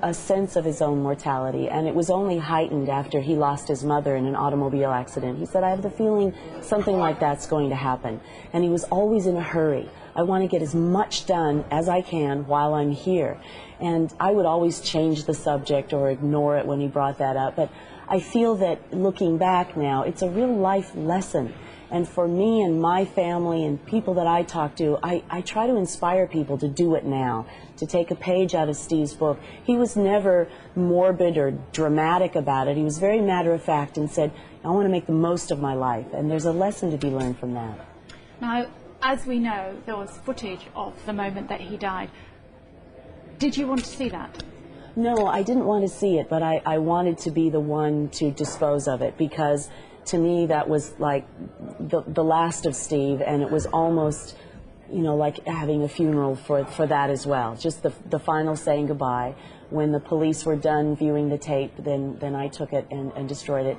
a sense of his own mortality, and it was only heightened after he lost his mother in an automobile accident. He said, I have the feeling something like that's going to happen. And he was always in a hurry. I want to get as much done as I can while I'm here. And I would always change the subject or ignore it when he brought that up. But I feel that looking back now, it's a real life lesson. And for me and my family and people that I talk to, I try to inspire people to do it now, to take a page out of Steve's book. He was never morbid or dramatic about it. He was very matter-of-fact and said, I want to make the most of my life. And there's a lesson to be learned from that. Now, as we know, there was footage of the moment that he died. Did you want to see that? No, I didn't want to see it, but I wanted to be the one to dispose of it, because to me that was like the last of Steve, and it was almost, you know, like having a funeral for that as well. Just the final saying goodbye. When the police were done viewing the tape, then I took it and destroyed it.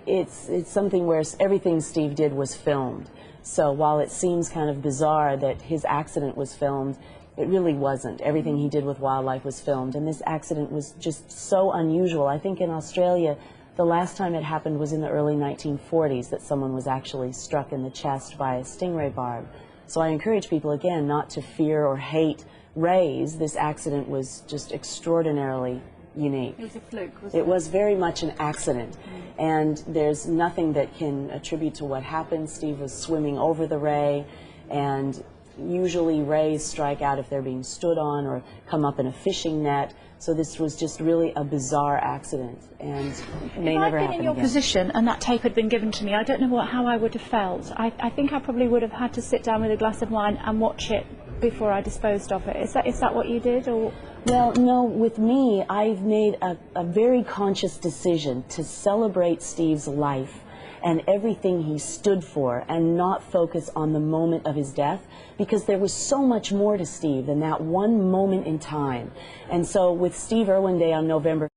It's something where everything Steve did was filmed. So while it seems kind of bizarre that his accident was filmed, it really wasn't. Everything he did with wildlife was filmed, and this accident was just so unusual. I think in Australia, the last time it happened was in the early 1940s, that someone was actually struck in the chest by a stingray barb. So I encourage people, again, not to fear or hate rays. This accident was just extraordinarily unique. It was a fluke, wasn't it? It was very much an accident. And there's nothing that can attribute to what happened. Steve was swimming over the ray, and usually rays strike out if they're being stood on or come up in a fishing net. So this was just really a bizarre accident, and may never happen again. If I'd been in your position and that tape had been given to me, I don't know how I would have felt. I think I probably would have had to sit down with a glass of wine and watch it before I disposed of it. Is that what you did? Or? Well, no, with me, I've made a very conscious decision to celebrate Steve's life and everything he stood for, and not focus on the moment of his death, because there was so much more to Steve than that one moment in time. And so with Steve Irwin Day on November